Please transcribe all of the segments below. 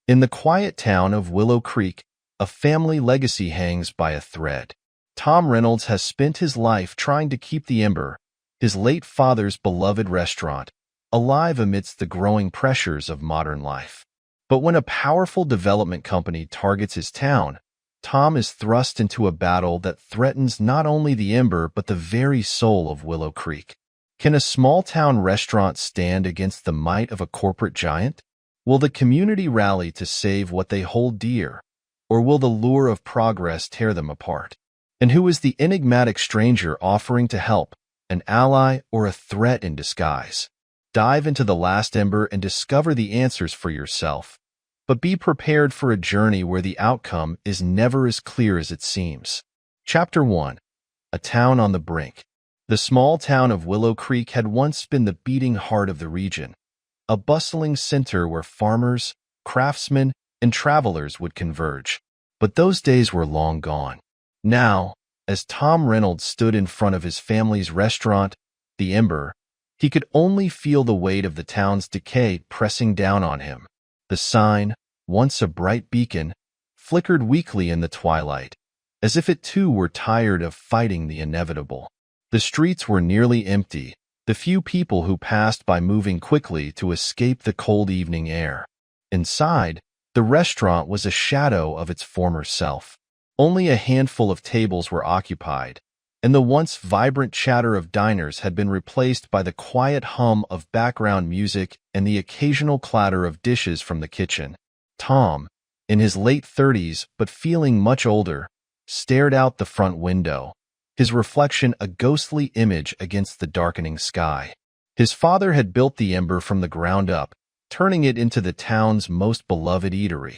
In the quiet town of Willow Creek, a family legacy hangs by a thread. Tom Reynolds has spent his life trying to keep the Ember, his late father's beloved restaurant, alive amidst the growing pressures of modern life. But when a powerful development company targets his town, Tom is thrust into a battle that threatens not only the Ember but the very soul of Willow Creek. Can a small-town restaurant stand against the might of a corporate giant? Will the community rally to save what they hold dear, or will the lure of progress tear them apart? And who is the enigmatic stranger offering to help, an ally or a threat in disguise? Dive into the last Ember and discover the answers for yourself. But be prepared for a journey where the outcome is never as clear as it seems. Chapter 1. A Town on the Brink. The small town of Willow Creek had once been the beating heart of the region, a bustling center where farmers, craftsmen, and travelers would converge. But those days were long gone. Now, as Tom Reynolds stood in front of his family's restaurant, the Ember, he could only feel the weight of the town's decay pressing down on him. The sign, once a bright beacon, flickered weakly in the twilight, as if it too were tired of fighting the inevitable. The streets were nearly empty, the few people who passed by moving quickly to escape the cold evening air. Inside, the restaurant was a shadow of its former self. Only a handful of tables were occupied, and the once vibrant chatter of diners had been replaced by the quiet hum of background music and the occasional clatter of dishes from the kitchen. Tom, in his late 30s but feeling much older, stared out the front window, his reflection a ghostly image against the darkening sky. His father had built the Ember from the ground up, turning it into the town's most beloved eatery.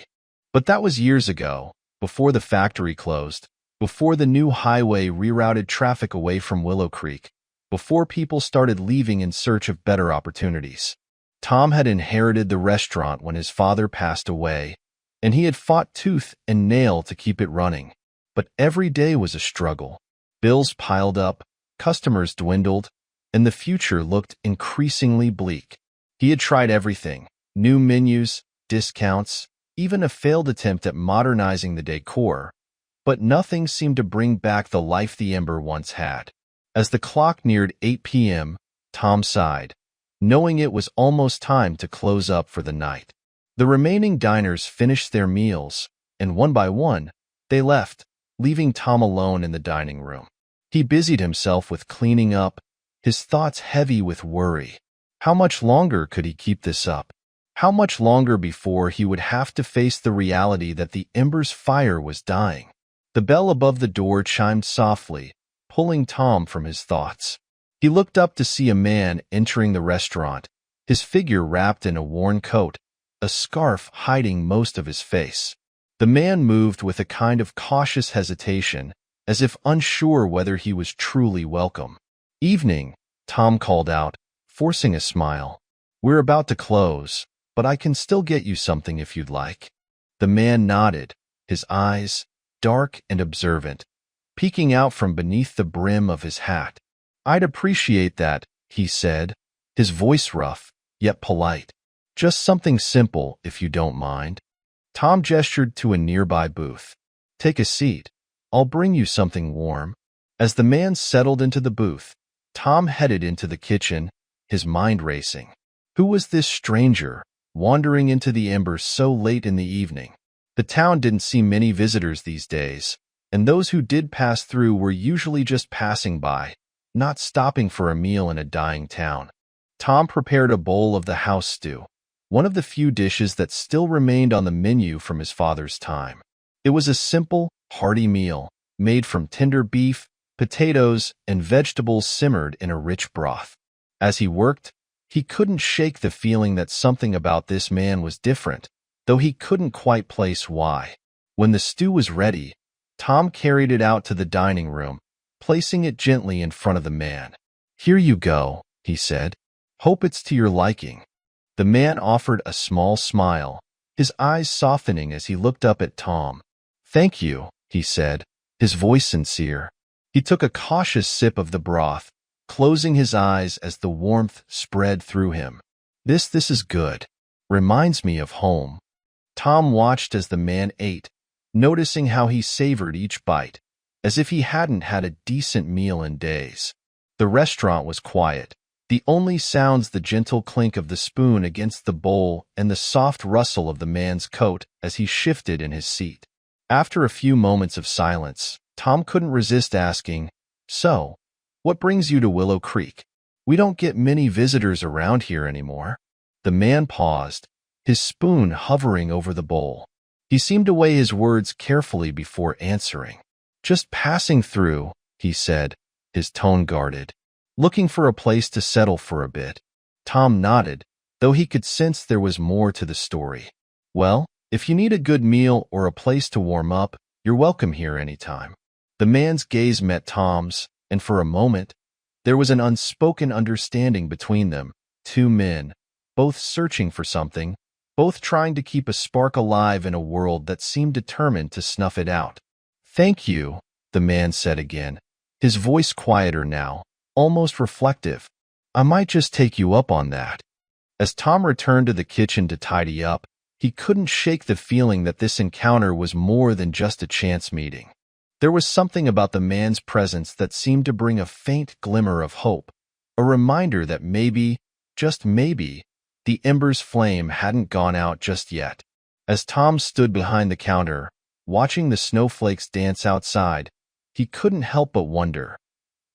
But that was years ago, before the factory closed, before the new highway rerouted traffic away from Willow Creek, before people started leaving in search of better opportunities. Tom had inherited the restaurant when his father passed away, and he had fought tooth and nail to keep it running. But every day was a struggle. Bills piled up, customers dwindled, and the future looked increasingly bleak. He had tried everything: new menus, discounts, even a failed attempt at modernizing the decor, but nothing seemed to bring back the life the Ember once had. As the clock neared 8 p.m., Tom sighed, knowing it was almost time to close up for the night. The remaining diners finished their meals, and one by one, they left, leaving Tom alone in the dining room. He busied himself with cleaning up, his thoughts heavy with worry. How much longer could he keep this up? How much longer before he would have to face the reality that the Ember's fire was dying? The bell above the door chimed softly, pulling Tom from his thoughts. He looked up to see a man entering the restaurant, his figure wrapped in a worn coat, a scarf hiding most of his face. The man moved with a kind of cautious hesitation, as if unsure whether he was truly welcome. "Evening," Tom called out, forcing a smile. "We're about to close, but I can still get you something if you'd like." The man nodded, his eyes, dark and observant, peeking out from beneath the brim of his hat. "I'd appreciate that," he said, his voice rough, yet polite. "Just something simple, if you don't mind." Tom gestured to a nearby booth. "Take a seat. I'll bring you something warm." As the man settled into the booth, Tom headed into the kitchen, his mind racing. Who was this stranger, wandering into the Ember so late in the evening? The town didn't see many visitors these days, and those who did pass through were usually just passing by, not stopping for a meal in a dying town. Tom prepared a bowl of the house stew, one of the few dishes that still remained on the menu from his father's time. It was a simple, hearty meal, made from tender beef, potatoes, and vegetables simmered in a rich broth. As he worked, he couldn't shake the feeling that something about this man was different, though he couldn't quite place why. When the stew was ready, Tom carried it out to the dining room, placing it gently in front of the man. "Here you go," he said. "Hope it's to your liking." The man offered a small smile, his eyes softening as he looked up at Tom. "Thank you," he said, his voice sincere. He took a cautious sip of the broth, closing his eyes as the warmth spread through him. This is good. Reminds me of home." Tom watched as the man ate, noticing how he savored each bite, as if he hadn't had a decent meal in days. The restaurant was quiet, the only sounds the gentle clink of the spoon against the bowl and the soft rustle of the man's coat as he shifted in his seat. After a few moments of silence, Tom couldn't resist asking, "So, what brings you to Willow Creek? We don't get many visitors around here anymore." The man paused, his spoon hovering over the bowl. He seemed to weigh his words carefully before answering. "Just passing through," he said, his tone guarded. "Looking for a place to settle for a bit." Tom nodded, though he could sense there was more to the story. "Well, if you need a good meal or a place to warm up, you're welcome here anytime." The man's gaze met Tom's, and for a moment, there was an unspoken understanding between them, two men, both searching for something, both trying to keep a spark alive in a world that seemed determined to snuff it out. "Thank you," the man said again, his voice quieter now, almost reflective. "I might just take you up on that." As Tom returned to the kitchen to tidy up, he couldn't shake the feeling that this encounter was more than just a chance meeting. There was something about the man's presence that seemed to bring a faint glimmer of hope, a reminder that maybe, just maybe, the ember's flame hadn't gone out just yet. As Tom stood behind the counter, watching the snowflakes dance outside, he couldn't help but wonder,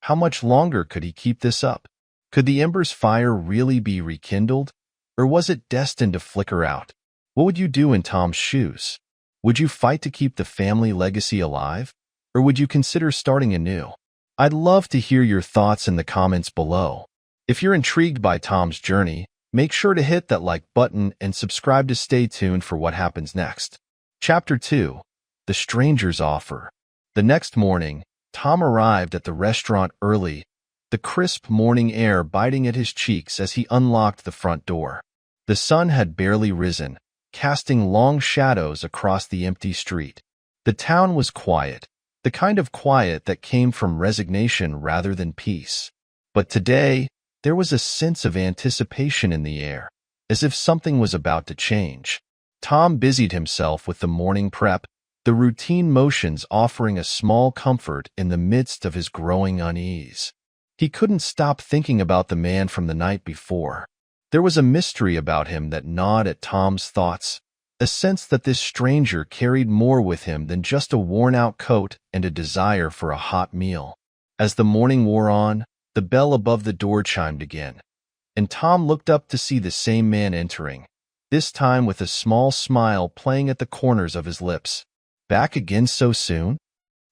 how much longer could he keep this up? Could the ember's fire really be rekindled, or was it destined to flicker out? What would you do in Tom's shoes? Would you fight to keep the family legacy alive, or would you consider starting anew? I'd love to hear your thoughts in the comments below. If you're intrigued by Tom's journey, make sure to hit that like button and subscribe to stay tuned for what happens next. Chapter 2. The Stranger's Offer. The next morning, Tom arrived at the restaurant early, the crisp morning air biting at his cheeks as he unlocked the front door. The sun had barely risen, casting long shadows across the empty street. The town was quiet, the kind of quiet that came from resignation rather than peace. But today, there was a sense of anticipation in the air, as if something was about to change. Tom busied himself with the morning prep, the routine motions offering a small comfort in the midst of his growing unease. He couldn't stop thinking about the man from the night before. There was a mystery about him that gnawed at Tom's thoughts, a sense that this stranger carried more with him than just a worn-out coat and a desire for a hot meal. As the morning wore on, the bell above the door chimed again, and Tom looked up to see the same man entering, this time with a small smile playing at the corners of his lips. "Back again so soon?"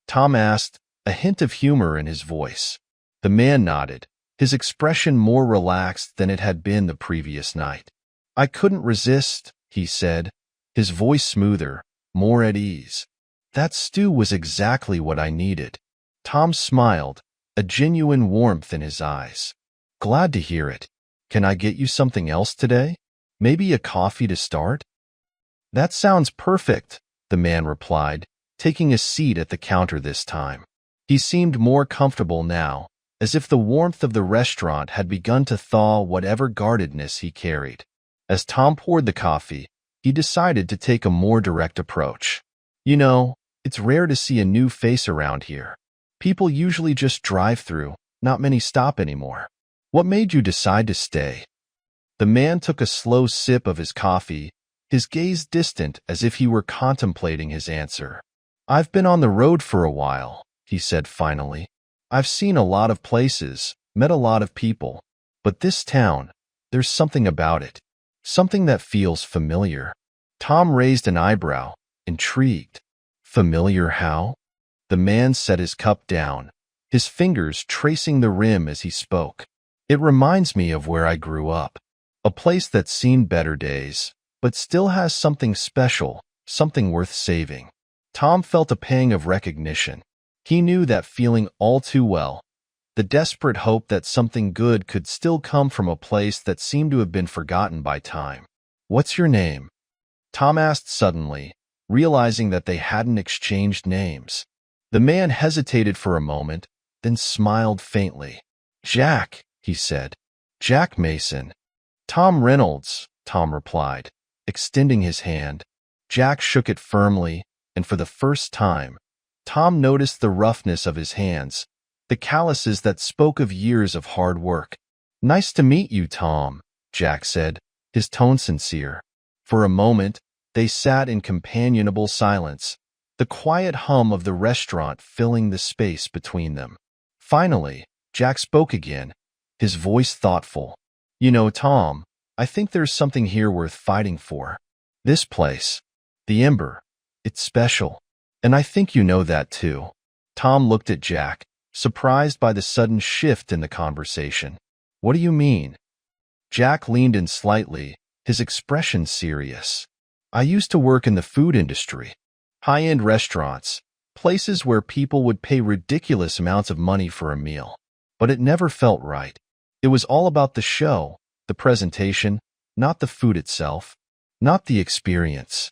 Tom asked, a hint of humor in his voice. The man nodded, his expression more relaxed than it had been the previous night. "I couldn't resist," he said, his voice smoother, more at ease. "That stew was exactly what I needed." Tom smiled, a genuine warmth in his eyes. "Glad to hear it. Can I get you something else today? Maybe a coffee to start?" "That sounds perfect," the man replied, taking a seat at the counter this time. He seemed more comfortable now, as if the warmth of the restaurant had begun to thaw whatever guardedness he carried. As Tom poured the coffee, he decided to take a more direct approach. "You know, it's rare to see a new face around here. People usually just drive through, not many stop anymore. What made you decide to stay?" The man took a slow sip of his coffee, his gaze distant as if he were contemplating his answer. "I've been on the road for a while," he said finally. "I've seen a lot of places, met a lot of people, but this town, there's something about it, something that feels familiar." Tom raised an eyebrow, intrigued. "Familiar how?" The man set his cup down, his fingers tracing the rim as he spoke. "It reminds me of where I grew up, a place that's seen better days, but still has something special, something worth saving." Tom felt a pang of recognition. He knew that feeling all too well, the desperate hope that something good could still come from a place that seemed to have been forgotten by time. "What's your name?" Tom asked suddenly, realizing that they hadn't exchanged names. The man hesitated for a moment, then smiled faintly. "Jack," he said. "Jack Mason." "Tom Reynolds," Tom replied, extending his hand. Jack shook it firmly, and for the first time, Tom noticed the roughness of his hands, the calluses that spoke of years of hard work. "Nice to meet you, Tom," Jack said, his tone sincere. For a moment, they sat in companionable silence, the quiet hum of the restaurant filling the space between them. Finally, Jack spoke again, his voice thoughtful. "You know, Tom, I think there's something here worth fighting for. This place, the Ember, it's special. And I think you know that too." Tom looked at Jack, surprised by the sudden shift in the conversation. "What do you mean?" Jack leaned in slightly, his expression serious. "I used to work in the food industry. High-end restaurants, places where people would pay ridiculous amounts of money for a meal. But it never felt right. It was all about the show, the presentation, not the food itself, not the experience."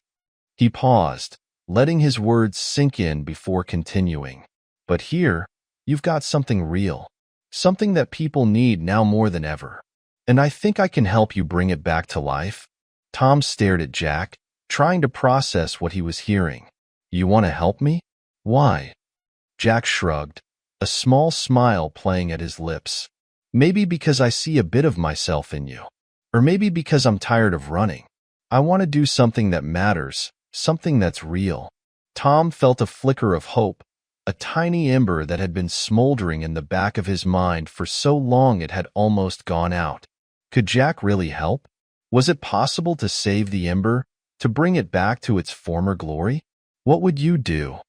He paused, letting his words sink in before continuing. "But here, you've got something real, something that people need now more than ever. And I think I can help you bring it back to life." Tom stared at Jack, trying to process what he was hearing. "You want to help me? Why?" Jack shrugged, a small smile playing at his lips. "Maybe because I see a bit of myself in you. Or maybe because I'm tired of running. I want to do something that matters, something that's real." Tom felt a flicker of hope, a tiny ember that had been smoldering in the back of his mind for so long it had almost gone out. Could Jack really help? Was it possible to save the ember, to bring it back to its former glory? "What would you do?"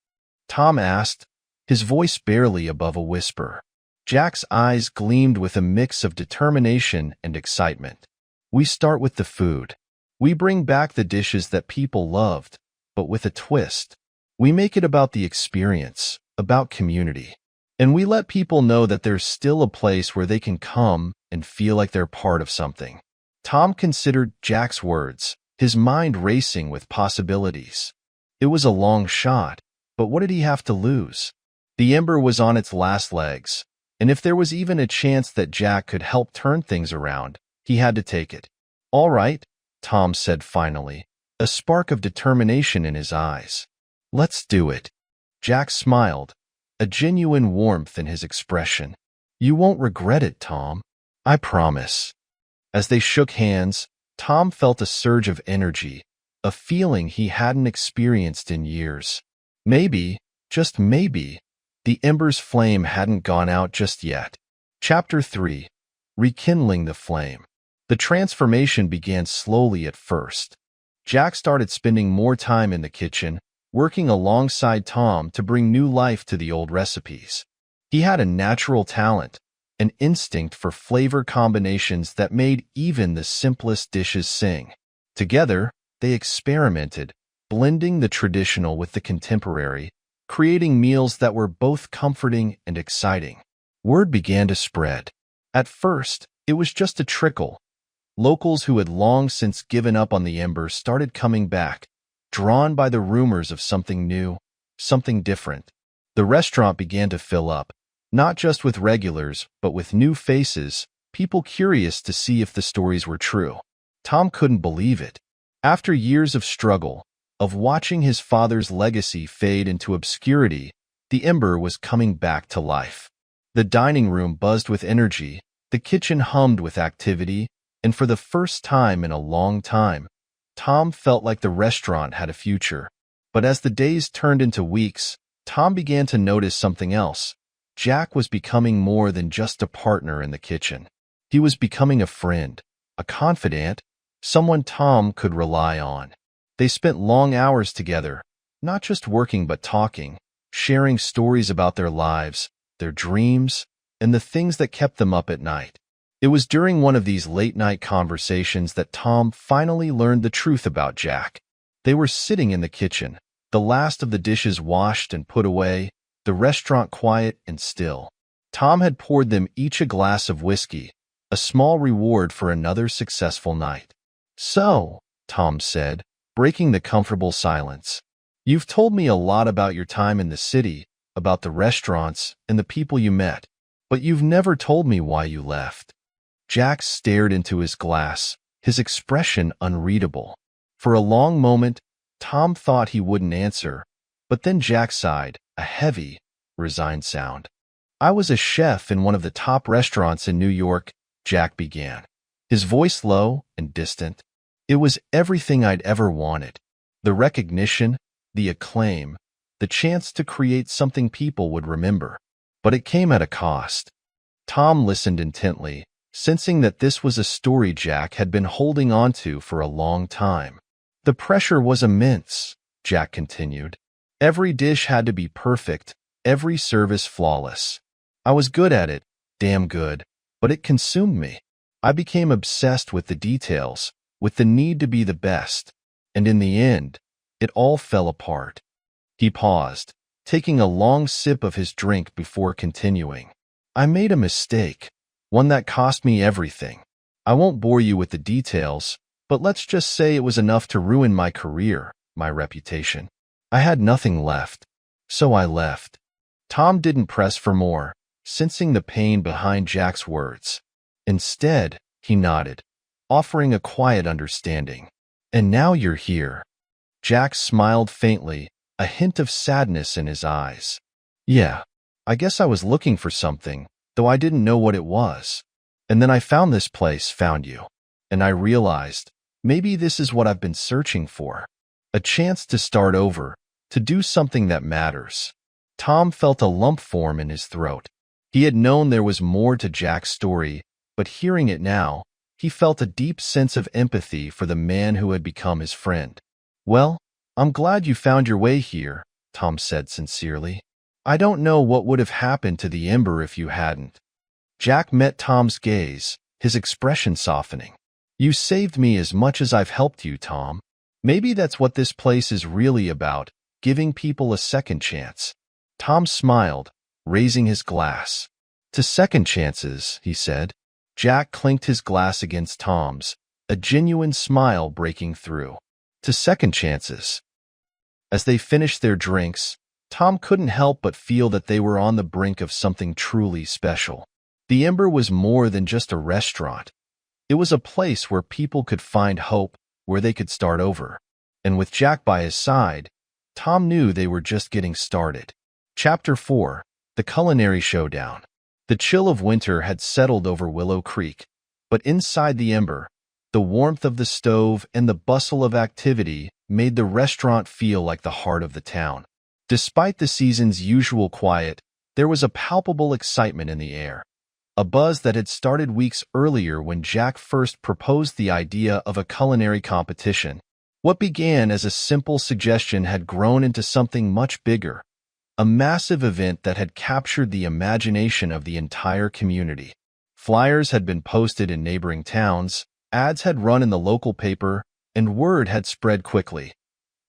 Tom asked, his voice barely above a whisper. Jack's eyes gleamed with a mix of determination and excitement. "We start with the food. We bring back the dishes that people loved, but with a twist. We make it about the experience, about community. And we let people know that there's still a place where they can come and feel like they're part of something." Tom considered Jack's words, his mind racing with possibilities. It was a long shot, but what did he have to lose? The Ember was on its last legs, and if there was even a chance that Jack could help turn things around, he had to take it. "All right," Tom said finally, a spark of determination in his eyes. "Let's do it." Jack smiled, a genuine warmth in his expression. "You won't regret it, Tom. I promise." As they shook hands, Tom felt a surge of energy, a feeling he hadn't experienced in years. Maybe, just maybe, the ember's flame hadn't gone out just yet. Chapter 3. Rekindling the Flame. The transformation began slowly at first. Jack started spending more time in the kitchen, working alongside Tom to bring new life to the old recipes. He had a natural talent, an instinct for flavor combinations that made even the simplest dishes sing. Together, they experimented, blending the traditional with the contemporary, creating meals that were both comforting and exciting. Word began to spread. At first, it was just a trickle. Locals who had long since given up on the Ember started coming back, drawn by the rumors of something new, something different. The restaurant began to fill up, not just with regulars, but with new faces, people curious to see if the stories were true. Tom couldn't believe it. After years of struggle, of watching his father's legacy fade into obscurity, the Ember was coming back to life. The dining room buzzed with energy, the kitchen hummed with activity, and for the first time in a long time, Tom felt like the restaurant had a future. But as the days turned into weeks, Tom began to notice something else. Jack was becoming more than just a partner in the kitchen. He was becoming a friend, a confidant, someone Tom could rely on. They spent long hours together, not just working but talking, sharing stories about their lives, their dreams, and the things that kept them up at night. It was during one of these late-night conversations that Tom finally learned the truth about Jack. They were sitting in the kitchen, the last of the dishes washed and put away, the restaurant quiet and still. Tom had poured them each a glass of whiskey, a small reward for another successful night. "So," Tom said, breaking the comfortable silence, "you've told me a lot about your time in the city, about the restaurants and the people you met, but you've never told me why you left." Jack stared into his glass, his expression unreadable. For a long moment, Tom thought he wouldn't answer, but then Jack sighed, a heavy, resigned sound. I was a chef in one of the top restaurants in New York, Jack began, his voice low and distant. It was everything I'd ever wanted. The recognition, the acclaim, the chance to create something people would remember. But it came at a cost. Tom listened intently, sensing that this was a story Jack had been holding on to for a long time. The pressure was immense, Jack continued. Every dish had to be perfect, every service flawless. I was good at it, damn good, but it consumed me. I became obsessed with the details, with the need to be the best, and in the end, it all fell apart. He paused, taking a long sip of his drink before continuing. I made a mistake, one that cost me everything. I won't bore you with the details, but let's just say it was enough to ruin my career, my reputation. I had nothing left, so I left. Tom didn't press for more, sensing the pain behind Jack's words. Instead, he nodded, offering a quiet understanding. And now you're here. Jack smiled faintly, a hint of sadness in his eyes. Yeah, I guess I was looking for something, though I didn't know what it was. And then I found this place, found you. And I realized, maybe this is what I've been searching for. A chance to start over, to do something that matters. Tom felt a lump form in his throat. He had known there was more to Jack's story, but hearing it now, he felt a deep sense of empathy for the man who had become his friend. Well, I'm glad you found your way here, Tom said sincerely. I don't know what would have happened to the Ember if you hadn't. Jack met Tom's gaze, his expression softening. You saved me as much as I've helped you, Tom. Maybe that's what this place is really about, giving people a second chance. Tom smiled, raising his glass. To second chances, he said. Jack clinked his glass against Tom's, a genuine smile breaking through. To second chances. As they finished their drinks, Tom couldn't help but feel that they were on the brink of something truly special. The Ember was more than just a restaurant. It was a place where people could find hope, where they could start over. And with Jack by his side, Tom knew they were just getting started. Chapter 4. The Culinary Showdown. The chill of winter had settled over Willow Creek, but inside the Ember, the warmth of the stove and the bustle of activity made the restaurant feel like the heart of the town. Despite the season's usual quiet, there was a palpable excitement in the air. A buzz that had started weeks earlier when Jack first proposed the idea of a culinary competition. What began as a simple suggestion had grown into something much bigger, a massive event that had captured the imagination of the entire community. Flyers had been posted in neighboring towns, ads had run in the local paper, and word had spread quickly.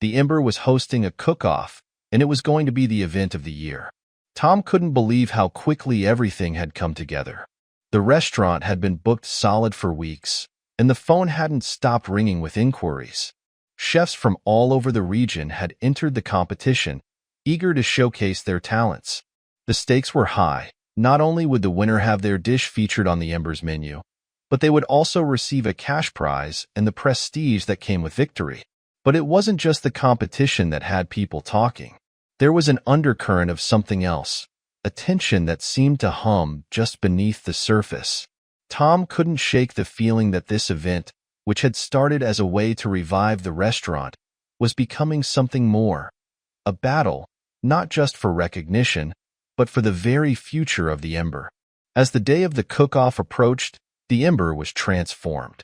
The Ember was hosting a cook-off, and it was going to be the event of the year. Tom couldn't believe how quickly everything had come together. The restaurant had been booked solid for weeks, and the phone hadn't stopped ringing with inquiries. Chefs from all over the region had entered the competition, eager to showcase their talents. The stakes were high. Not only would the winner have their dish featured on the Ember's menu, but they would also receive a cash prize and the prestige that came with victory. But it wasn't just the competition that had people talking. There was an undercurrent of something else, a tension that seemed to hum just beneath the surface. Tom couldn't shake the feeling that this event, which had started as a way to revive the restaurant, was becoming something more. A battle, not just for recognition, but for the very future of the Ember. As the day of the cook-off approached, the Ember was transformed.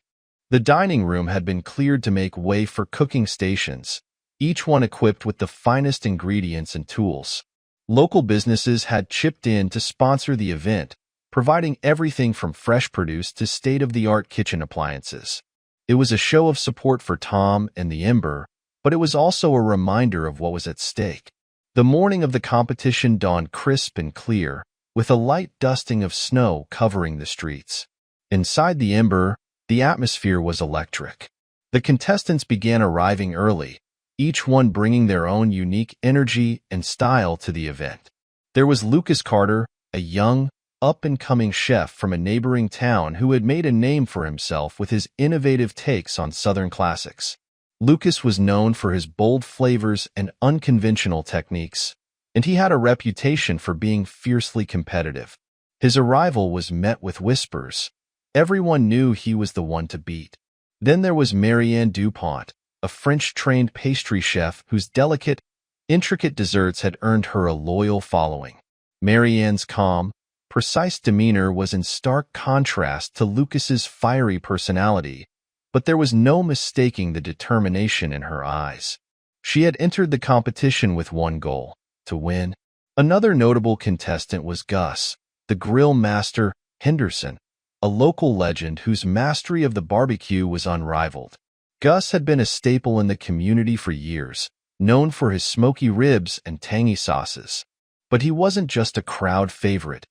The dining room had been cleared to make way for cooking stations, each one equipped with the finest ingredients and tools. Local businesses had chipped in to sponsor the event, providing everything from fresh produce to state-of-the-art kitchen appliances. It was a show of support for Tom and the Ember, but it was also a reminder of what was at stake. The morning of the competition dawned crisp and clear, with a light dusting of snow covering the streets. Inside the Ember, the atmosphere was electric. The contestants began arriving early, each one bringing their own unique energy and style to the event. There was Lucas Carter, a young, up-and-coming chef from a neighboring town who had made a name for himself with his innovative takes on Southern classics. Lucas was known for his bold flavors and unconventional techniques, and he had a reputation for being fiercely competitive. His arrival was met with whispers. Everyone knew he was the one to beat. Then there was Marianne Dupont, a French-trained pastry chef whose delicate, intricate desserts had earned her a loyal following. Marianne's calm, precise demeanor was in stark contrast to Lucas's fiery personality, but there was no mistaking the determination in her eyes. She had entered the competition with one goal: to win. Another notable contestant was Gus, the grill master Henderson, a local legend whose mastery of the barbecue was unrivaled. Gus had been a staple in the community for years, known for his smoky ribs and tangy sauces. But he wasn't just a crowd favorite.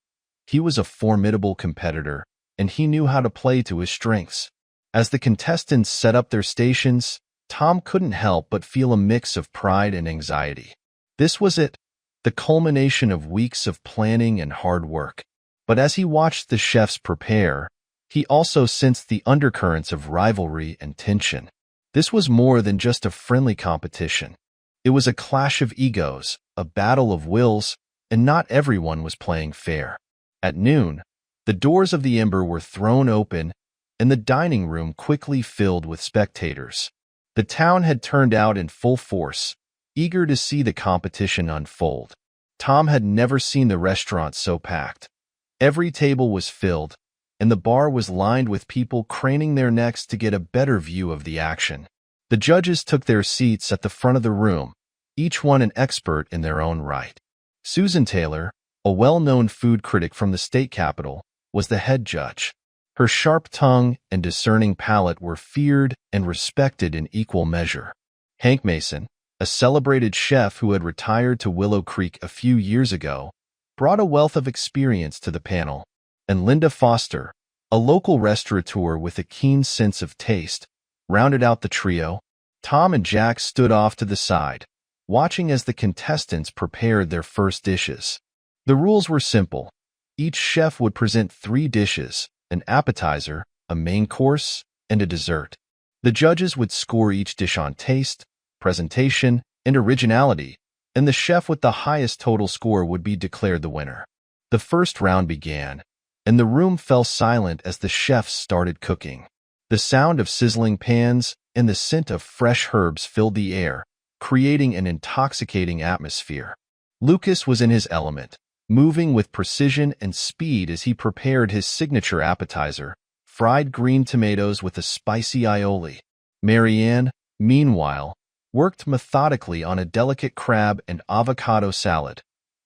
He was a formidable competitor, and he knew how to play to his strengths. As the contestants set up their stations, Tom couldn't help but feel a mix of pride and anxiety. This was it, the culmination of weeks of planning and hard work. But as he watched the chefs prepare, he also sensed the undercurrents of rivalry and tension. This was more than just a friendly competition. It was a clash of egos, a battle of wills, and not everyone was playing fair. At noon, the doors of the Ember were thrown open, and the dining room quickly filled with spectators. The town had turned out in full force, eager to see the competition unfold. Tom had never seen the restaurant so packed. Every table was filled, and the bar was lined with people craning their necks to get a better view of the action. The judges took their seats at the front of the room, each one an expert in their own right. Susan Taylor, a well-known food critic from the state capital, was the head judge. Her sharp tongue and discerning palate were feared and respected in equal measure. Hank Mason, a celebrated chef who had retired to Willow Creek a few years ago, brought a wealth of experience to the panel. And Linda Foster, a local restaurateur with a keen sense of taste, rounded out the trio. Tom and Jack stood off to the side, watching as the contestants prepared their first dishes. The rules were simple. Each chef would present 3 dishes: an appetizer, a main course, and a dessert. The judges would score each dish on taste, presentation, and originality, and the chef with the highest total score would be declared the winner. The first round began, and the room fell silent as the chefs started cooking. The sound of sizzling pans and the scent of fresh herbs filled the air, creating an intoxicating atmosphere. Lucas was in his element, moving with precision and speed as he prepared his signature appetizer, fried green tomatoes with a spicy aioli. Marianne, meanwhile, worked methodically on a delicate crab and avocado salad,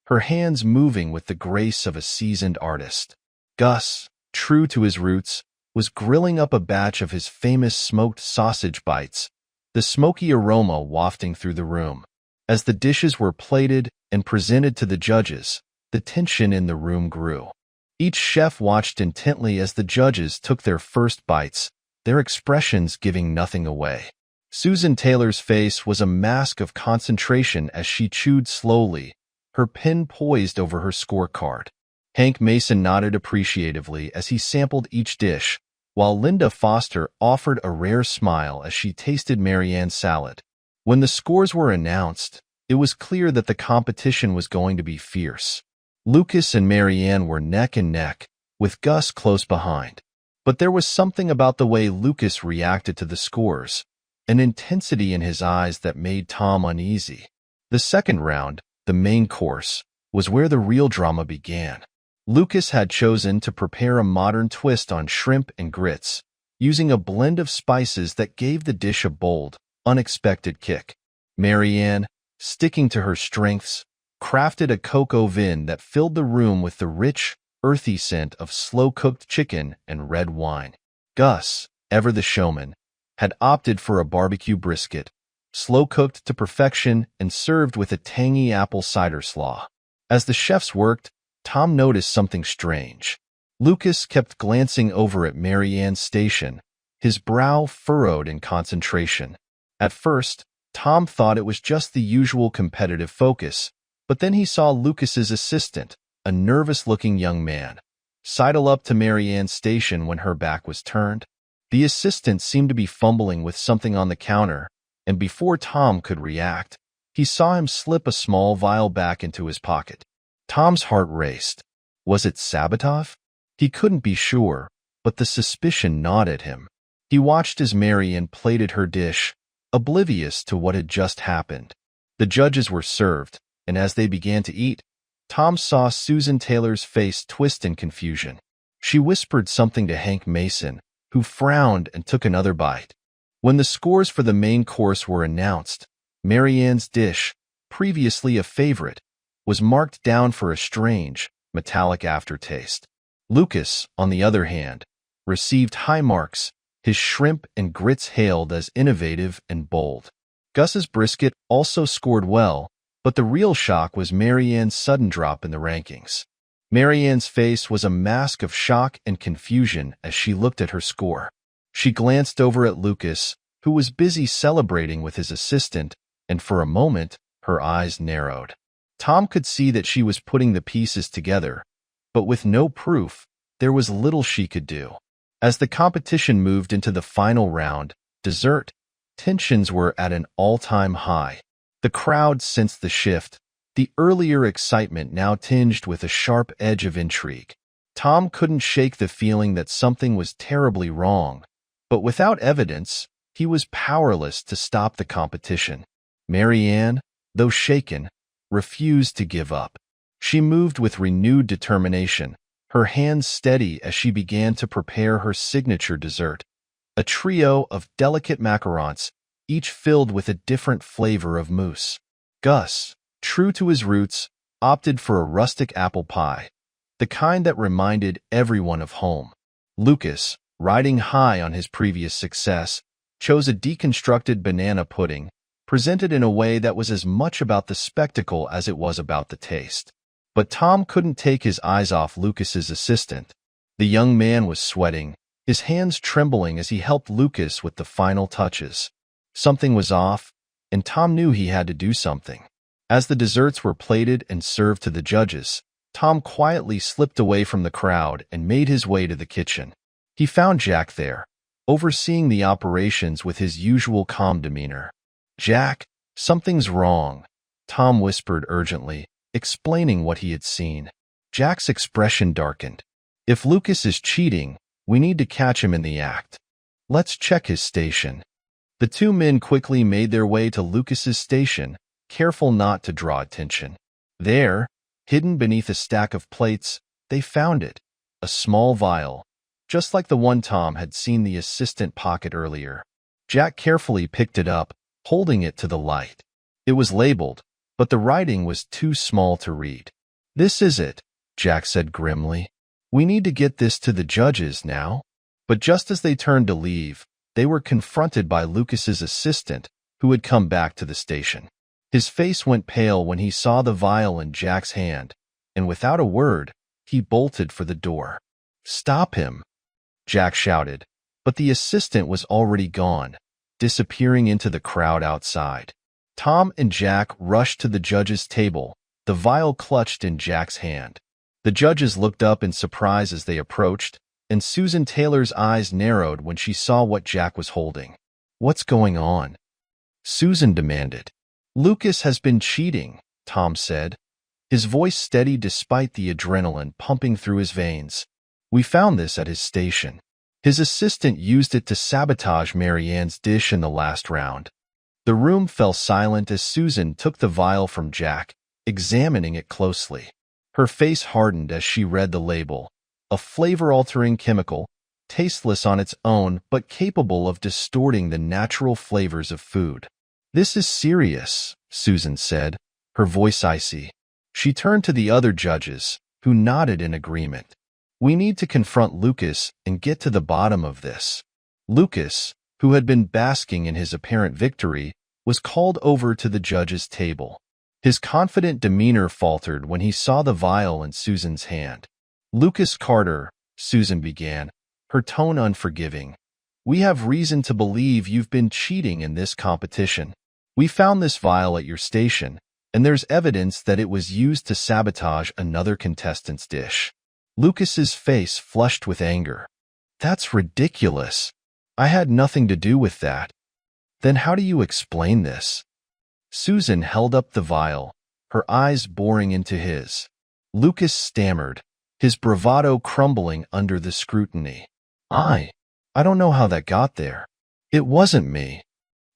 her hands moving with the grace of a seasoned artist. Gus, true to his roots, was grilling up a batch of his famous smoked sausage bites, the smoky aroma wafting through the room. As the dishes were plated and presented to the judges, the tension in the room grew. Each chef watched intently as the judges took their first bites, their expressions giving nothing away. Susan Taylor's face was a mask of concentration as she chewed slowly, her pen poised over her scorecard. Hank Mason nodded appreciatively as he sampled each dish, while Linda Foster offered a rare smile as she tasted Marianne's salad. When the scores were announced, it was clear that the competition was going to be fierce. Lucas and Marianne were neck and neck, with Gus close behind. But there was something about the way Lucas reacted to the scores, an intensity in his eyes that made Tom uneasy. The second round, the main course, was where the real drama began. Lucas had chosen to prepare a modern twist on shrimp and grits, using a blend of spices that gave the dish a bold, unexpected kick. Marianne, sticking to her strengths, crafted a coq au vin that filled the room with the rich, earthy scent of slow-cooked chicken and red wine. Gus, ever the showman, had opted for a barbecue brisket, slow-cooked to perfection and served with a tangy apple cider slaw. As the chefs worked, Tom noticed something strange. Lucas kept glancing over at Marianne's station, his brow furrowed in concentration. At first, Tom thought it was just the usual competitive focus, but then he saw Lucas's assistant, a nervous-looking young man, sidle up to Marianne's station when her back was turned. The assistant seemed to be fumbling with something on the counter, and before Tom could react, he saw him slip a small vial back into his pocket. Tom's heart raced. Was it sabotage? He couldn't be sure, but the suspicion gnawed at him. He watched as Marianne plated her dish, oblivious to what had just happened. The judges were served, and as they began to eat, Tom saw Susan Taylor's face twist in confusion. She whispered something to Hank Mason, who frowned and took another bite. When the scores for the main course were announced, Marianne's dish, previously a favorite, was marked down for a strange, metallic aftertaste. Lucas, on the other hand, received high marks, his shrimp and grits hailed as innovative and bold. Gus's brisket also scored well, but the real shock was Marianne's sudden drop in the rankings. Marianne's face was a mask of shock and confusion as she looked at her score. She glanced over at Lucas, who was busy celebrating with his assistant, and for a moment, her eyes narrowed. Tom could see that she was putting the pieces together, but with no proof, there was little she could do. As the competition moved into the final round, dessert, tensions were at an all-time high. The crowd sensed the shift, the earlier excitement now tinged with a sharp edge of intrigue. Tom couldn't shake the feeling that something was terribly wrong, but without evidence, he was powerless to stop the competition. Marianne, though shaken, refused to give up. She moved with renewed determination, her hands steady as she began to prepare her signature dessert, a trio of delicate macarons, each filled with a different flavor of mousse. Gus, true to his roots, opted for a rustic apple pie, the kind that reminded everyone of home. Lucas, riding high on his previous success, chose a deconstructed banana pudding, presented in a way that was as much about the spectacle as it was about the taste. But Tom couldn't take his eyes off Lucas's assistant. The young man was sweating, his hands trembling as he helped Lucas with the final touches. Something was off, and Tom knew he had to do something. As the desserts were plated and served to the judges, Tom quietly slipped away from the crowd and made his way to the kitchen. He found Jack there, overseeing the operations with his usual calm demeanor. "Jack, something's wrong," Tom whispered urgently, explaining what he had seen. Jack's expression darkened. "If Lucas is cheating, we need to catch him in the act. Let's check his station." The two men quickly made their way to Lucas's station, careful not to draw attention. There, hidden beneath a stack of plates, they found it, a small vial, just like the one Tom had seen the assistant pocket earlier. Jack carefully picked it up, holding it to the light. It was labeled, but the writing was too small to read. "This is it," Jack said grimly. "We need to get this to the judges now." But just as they turned to leave, they were confronted by Lucas's assistant, who had come back to the station. His face went pale when he saw the vial in Jack's hand, and without a word, he bolted for the door. "Stop him," Jack shouted, but the assistant was already gone, disappearing into the crowd outside. Tom and Jack rushed to the judge's table, the vial clutched in Jack's hand. The judges looked up in surprise as they approached, and Susan Taylor's eyes narrowed when she saw what Jack was holding. "What's going on?" Susan demanded. "Lucas has been cheating," Tom said, his voice steady despite the adrenaline pumping through his veins. "We found this at his station. His assistant used it to sabotage Marianne's dish in the last round." The room fell silent as Susan took the vial from Jack, examining it closely. Her face hardened as she read the label, a flavor-altering chemical, tasteless on its own but capable of distorting the natural flavors of food. "This is serious," Susan said, her voice icy. She turned to the other judges, who nodded in agreement. "We need to confront Lucas and get to the bottom of this." Lucas, who had been basking in his apparent victory, was called over to the judge's table. His confident demeanor faltered when he saw the vial in Susan's hand. "Lucas Carter," Susan began, her tone unforgiving, "we have reason to believe you've been cheating in this competition. We found this vial at your station, and there's evidence that it was used to sabotage another contestant's dish." Lucas's face flushed with anger. "That's ridiculous. I had nothing to do with that." Then how do you explain this? Susan held up the vial, her eyes boring into his. Lucas stammered, his bravado crumbling under the scrutiny. I don't know how that got there. It wasn't me.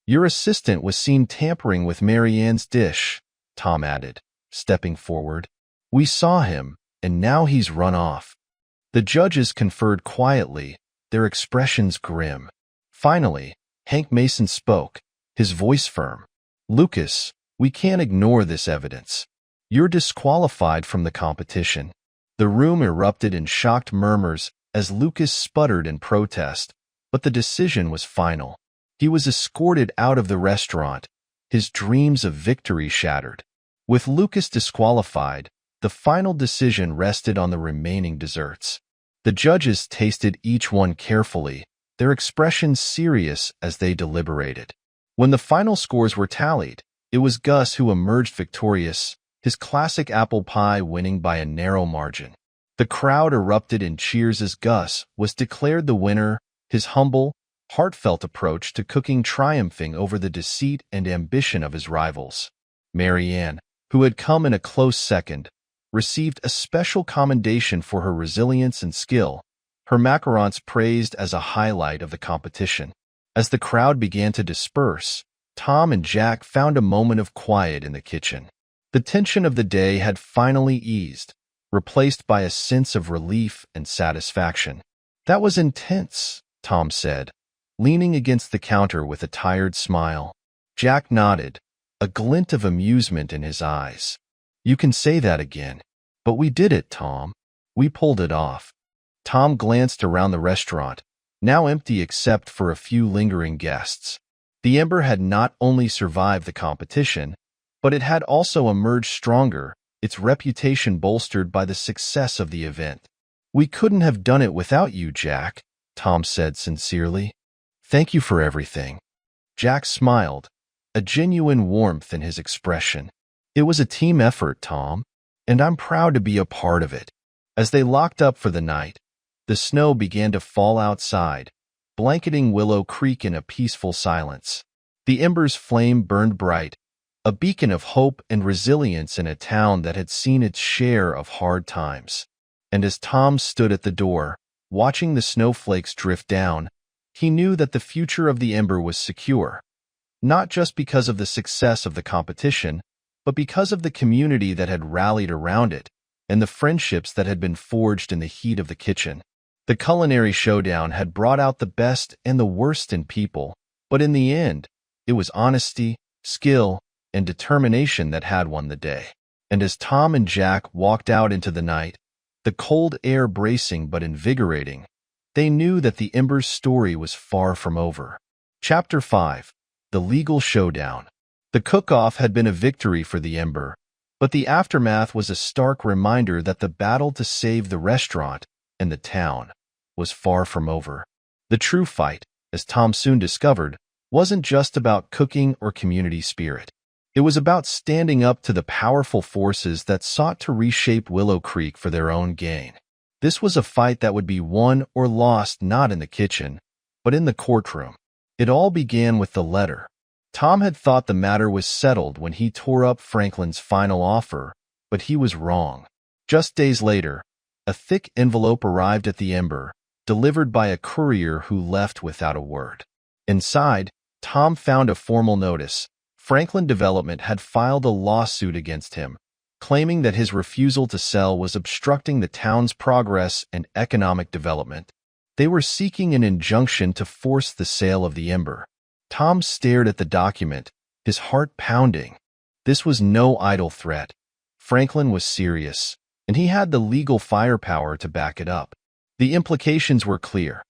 Your assistant was seen tampering with Mary Ann's dish, Tom added, stepping forward. We saw him, and now he's run off. The judges conferred quietly, their expressions grim. Finally, Hank Mason spoke, his voice firm. Lucas, we can't ignore this evidence. You're disqualified from the competition. The room erupted in shocked murmurs as Lucas sputtered in protest, but the decision was final. He was escorted out of the restaurant, his dreams of victory shattered. With Lucas disqualified, the final decision rested on the remaining desserts. The judges tasted each one carefully, their expressions serious as they deliberated. When the final scores were tallied, it was Gus who emerged victorious, his classic apple pie winning by a narrow margin. The crowd erupted in cheers as Gus was declared the winner, his humble, heartfelt approach to cooking triumphing over the deceit and ambition of his rivals. Mary Ann, who had come in a close second, received a special commendation for her resilience and skill, her macarons praised as a highlight of the competition. As the crowd began to disperse, Tom and Jack found a moment of quiet in the kitchen. The tension of the day had finally eased, replaced by a sense of relief and satisfaction. That was intense, Tom said, leaning against the counter with a tired smile. Jack nodded, a glint of amusement in his eyes. You can say that again. But we did it, Tom. We pulled it off. Tom glanced around the restaurant, now empty except for a few lingering guests. The Ember had not only survived the competition, but it had also emerged stronger, its reputation bolstered by the success of the event. We couldn't have done it without you, Jack, Tom said sincerely. Thank you for everything. Jack smiled, a genuine warmth in his expression. It was a team effort, Tom, and I'm proud to be a part of it. As they locked up for the night, the snow began to fall outside, blanketing Willow Creek in a peaceful silence. The Ember's flame burned bright, a beacon of hope and resilience in a town that had seen its share of hard times. And as Tom stood at the door, watching the snowflakes drift down, he knew that the future of the Ember was secure, not just because of the success of the competition, but because of the community that had rallied around it and the friendships that had been forged in the heat of the kitchen. The culinary showdown had brought out the best and the worst in people, but in the end, it was honesty, skill, and determination that had won the day. And as Tom and Jack walked out into the night, the cold air bracing but invigorating, they knew that the Ember's story was far from over. Chapter 5. The Legal Showdown. The cook-off had been a victory for the Ember, but the aftermath was a stark reminder that the battle to save the restaurant and the town was far from over. The true fight, as Tom soon discovered, wasn't just about cooking or community spirit. It was about standing up to the powerful forces that sought to reshape Willow Creek for their own gain. This was a fight that would be won or lost not in the kitchen, but in the courtroom. It all began with the letter. Tom had thought the matter was settled when he tore up Franklin's final offer, but he was wrong. Just days later, a thick envelope arrived at the Ember, delivered by a courier who left without a word. Inside, Tom found a formal notice. Franklin Development had filed a lawsuit against him, claiming that his refusal to sell was obstructing the town's progress and economic development. They were seeking an injunction to force the sale of the Ember. Tom stared at the document, his heart pounding. This was no idle threat. Franklin was serious, and he had the legal firepower to back it up. The implications were clear.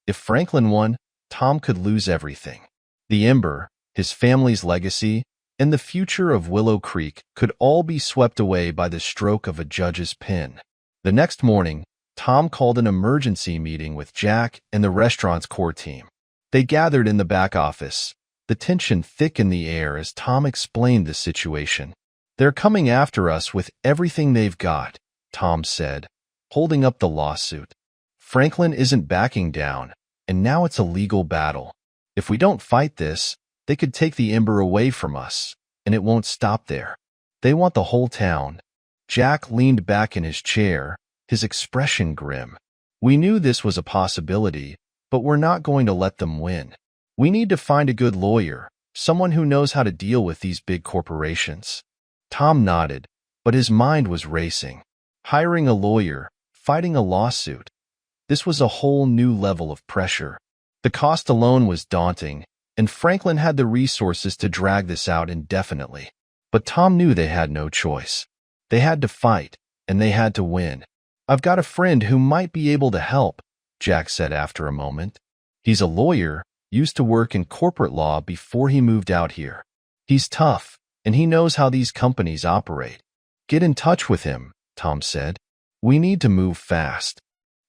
If Franklin won, Tom could lose everything. The Ember, his family's legacy, and the future of Willow Creek could all be swept away by the stroke of a judge's pen. The next morning, Tom called an emergency meeting with Jack and the restaurant's core team. They gathered in the back office, the tension thick in the air as Tom explained the situation. They're coming after us with everything they've got, Tom said, holding up the lawsuit. Franklin isn't backing down, and now it's a legal battle. If we don't fight this, They could take the Ember away from us, and it won't stop there. They want the whole town. Jack leaned back in his chair, his expression grim. We knew this was a possibility, but we're not going to let them win. We need to find a good lawyer, someone who knows how to deal with these big corporations. Tom nodded, but his mind was racing. Hiring a lawyer, fighting a lawsuit. This was a whole new level of pressure. The cost alone was daunting, and Franklin had the resources to drag this out indefinitely. But Tom knew they had no choice. They had to fight, and they had to win. "I've got a friend who might be able to help," Jack said after a moment. "He's a lawyer, used to work in corporate law before he moved out here. He's tough, and he knows how these companies operate." "Get in touch with him," Tom said. "We need to move fast."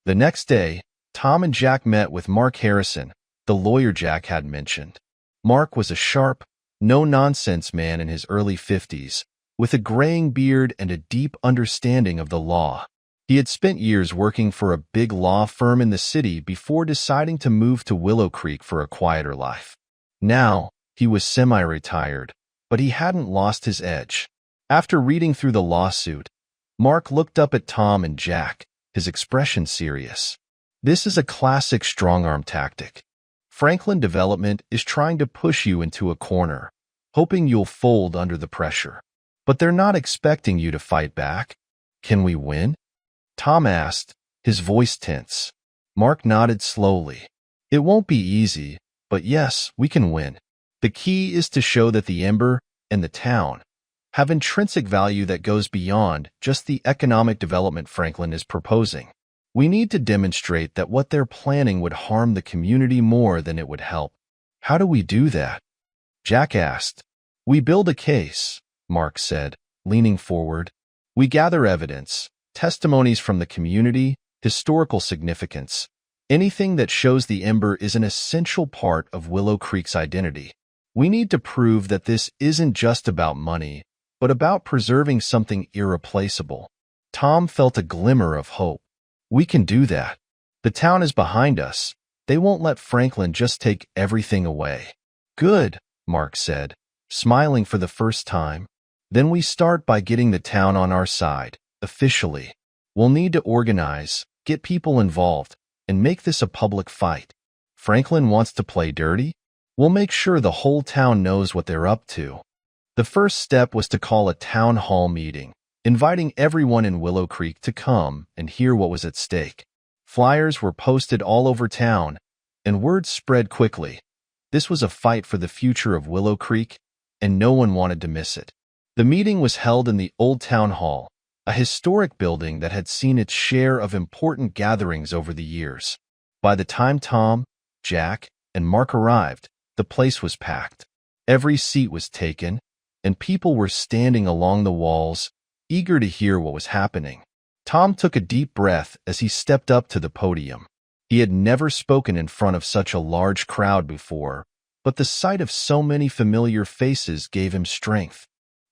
The next day, Tom and Jack met with Mark Harrison, the lawyer Jack had mentioned. Mark was a sharp, no-nonsense man in his early 50s, with a graying beard and a deep understanding of the law. He had spent years working for a big law firm in the city before deciding to move to Willow Creek for a quieter life. Now, he was semi-retired, but he hadn't lost his edge. After reading through the lawsuit, Mark looked up at Tom and Jack, his expression serious. "This is a classic strong-arm tactic. Franklin Development is trying to push you into a corner, hoping you'll fold under the pressure. But they're not expecting you to fight back. Can we win?" Tom asked, his voice tense. Mark nodded slowly. "It won't be easy, but yes, we can win. The key is to show that the Ember and the town have intrinsic value that goes beyond just the economic development Franklin is proposing. We need to demonstrate that what they're planning would harm the community more than it would help." "How do we do that?" Jack asked. "We build a case," Mark said, leaning forward. "We gather evidence, testimonies from the community, historical significance, anything that shows the Ember is an essential part of Willow Creek's identity. We need to prove that this isn't just about money, but about preserving something irreplaceable." Tom felt a glimmer of hope. "We can do that. The town is behind us. They won't let Franklin just take everything away." "Good," Mark said, smiling for the first time. "Then we start by getting the town on our side, officially. We'll need to organize, get people involved, and make this a public fight. Franklin wants to play dirty? We'll make sure the whole town knows what they're up to." The first step was to call a town hall meeting, inviting everyone in Willow Creek to come and hear what was at stake. Flyers were posted all over town, and word spread quickly. This was a fight for the future of Willow Creek, and no one wanted to miss it. The meeting was held in the Old Town Hall, a historic building that had seen its share of important gatherings over the years. By the time Tom, Jack, and Mark arrived, the place was packed. Every seat was taken, and people were standing along the walls, eager to hear what was happening. Tom took a deep breath as he stepped up to the podium. He had never spoken in front of such a large crowd before, but the sight of so many familiar faces gave him strength.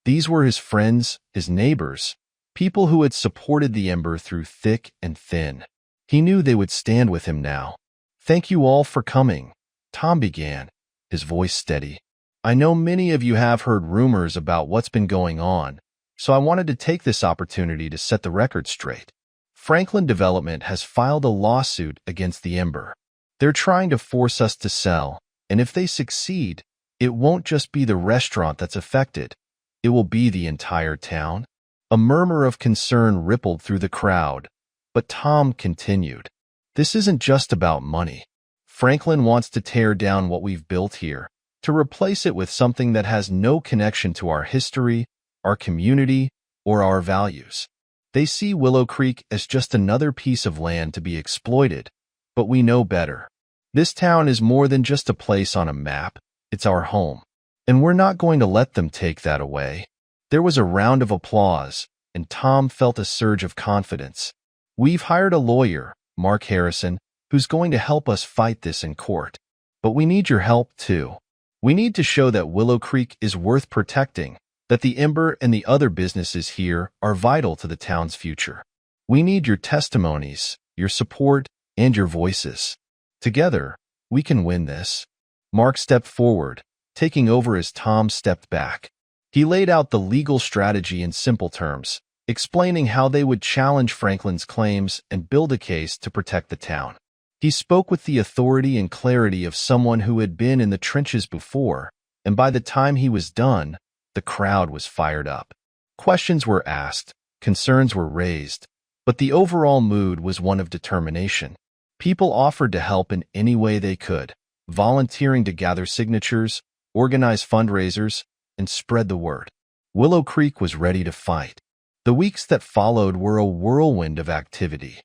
These were his friends, his neighbors, people who had supported the Ember through thick and thin. He knew they would stand with him now. "Thank you all for coming," Tom began, his voice steady. "I know many of you have heard rumors about what's been going on, so I wanted to take this opportunity to set the record straight. Franklin Development has filed a lawsuit against the Ember. They're trying to force us to sell, and if they succeed, it won't just be the restaurant that's affected. It will be the entire town." A murmur of concern rippled through the crowd, but Tom continued. "This isn't just about money. Franklin wants to tear down what we've built here, to replace it with something that has no connection to our history, our community, or our values. They see Willow Creek as just another piece of land to be exploited, but we know better. This town is more than just a place on a map, it's our home, and we're not going to let them take that away." There was a round of applause, and Tom felt a surge of confidence. "We've hired a lawyer, Mark Harrison, who's going to help us fight this in court. But we need your help, too. We need to show that Willow Creek is worth protecting, that the Ember and the other businesses here are vital to the town's future. We need your testimonies, your support, and your voices. Together, we can win this." Mark stepped forward, taking over as Tom stepped back. He laid out the legal strategy in simple terms, explaining how they would challenge Franklin's claims and build a case to protect the town. He spoke with the authority and clarity of someone who had been in the trenches before, and by the time he was done, the crowd was fired up. Questions were asked, concerns were raised, but the overall mood was one of determination. People offered to help in any way they could, volunteering to gather signatures, organize fundraisers, and spread the word. Willow Creek was ready to fight. The weeks that followed were a whirlwind of activity.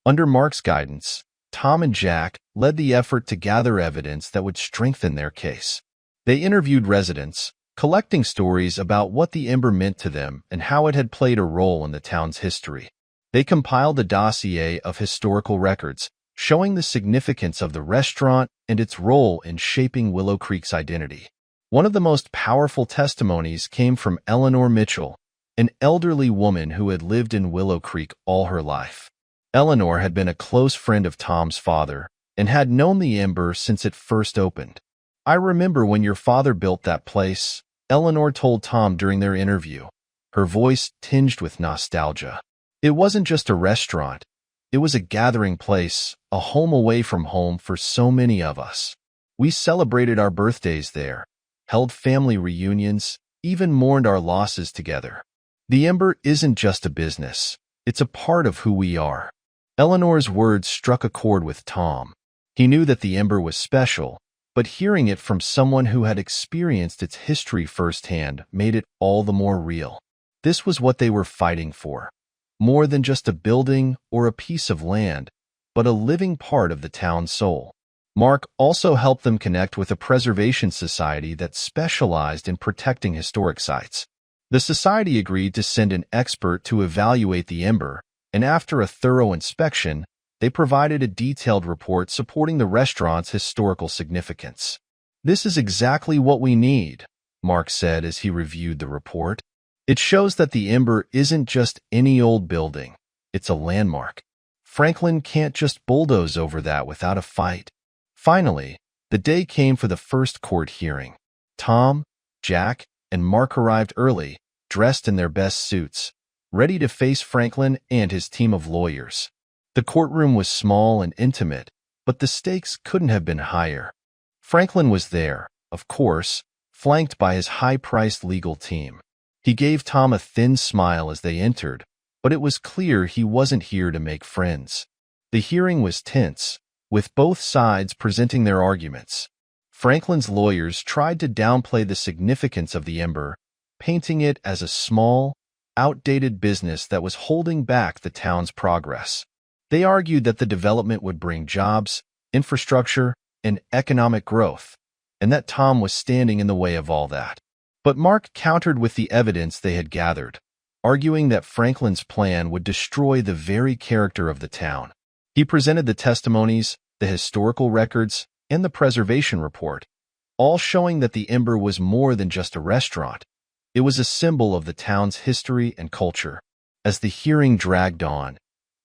Under Mark's guidance, Tom and Jack led the effort to gather evidence that would strengthen their case. They interviewed residents, collecting stories about what the Ember meant to them and how it had played a role in the town's history. They compiled a dossier of historical records, showing the significance of the restaurant and its role in shaping Willow Creek's identity. One of the most powerful testimonies came from Eleanor Mitchell, an elderly woman who had lived in Willow Creek all her life. Eleanor had been a close friend of Tom's father and had known the Ember since it first opened. "I remember when your father built that place," Eleanor told Tom during their interview, her voice tinged with nostalgia. "It wasn't just a restaurant. It was a gathering place, a home away from home for so many of us. We celebrated our birthdays there, held family reunions, even mourned our losses together. The Ember isn't just a business. It's a part of who we are." Eleanor's words struck a chord with Tom. He knew that the Ember was special, but hearing it from someone who had experienced its history firsthand made it all the more real. This was what they were fighting for. More than just a building or a piece of land, but a living part of the town's soul. Mark also helped them connect with a preservation society that specialized in protecting historic sites. The society agreed to send an expert to evaluate the Ember, and after a thorough inspection, they provided a detailed report supporting the restaurant's historical significance. "This is exactly what we need," Mark said as he reviewed the report. "It shows that the Ember isn't just any old building. It's a landmark. Franklin can't just bulldoze over that without a fight." Finally, the day came for the first court hearing. Tom, Jack, and Mark arrived early, dressed in their best suits, ready to face Franklin and his team of lawyers. The courtroom was small and intimate, but the stakes couldn't have been higher. Franklin was there, of course, flanked by his high-priced legal team. He gave Tom a thin smile as they entered, but it was clear he wasn't here to make friends. The hearing was tense, with both sides presenting their arguments. Franklin's lawyers tried to downplay the significance of the Ember, painting it as a small, outdated business that was holding back the town's progress. They argued that the development would bring jobs, infrastructure, and economic growth, and that Tom was standing in the way of all that. But Mark countered with the evidence they had gathered, arguing that Franklin's plan would destroy the very character of the town. He presented the testimonies, the historical records, and the preservation report, all showing that the Ember was more than just a restaurant. It was a symbol of the town's history and culture. As the hearing dragged on,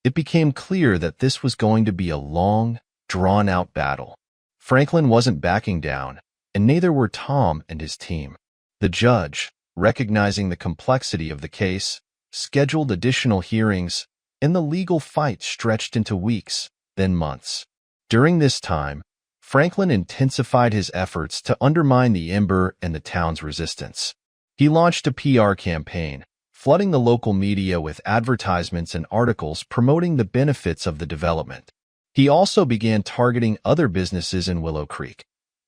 it became clear that this was going to be a long, drawn-out battle. Franklin wasn't backing down, and neither were Tom and his team. The judge, recognizing the complexity of the case, scheduled additional hearings, and the legal fight stretched into weeks, then months. During this time, Franklin intensified his efforts to undermine the Ember and the town's resistance. He launched a PR campaign, flooding the local media with advertisements and articles promoting the benefits of the development. He also began targeting other businesses in Willow Creek,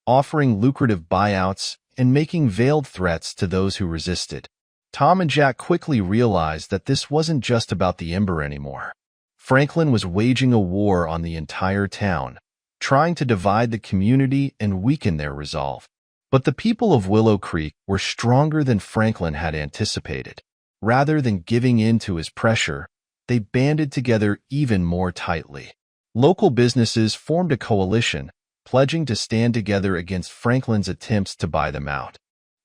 offering lucrative buyouts and making veiled threats to those who resisted. Tom and Jack quickly realized that this wasn't just about the Ember anymore. Franklin was waging a war on the entire town, trying to divide the community and weaken their resolve. But the people of Willow Creek were stronger than Franklin had anticipated. Rather than giving in to his pressure, they banded together even more tightly. Local businesses formed a coalition, pledging to stand together against Franklin's attempts to buy them out.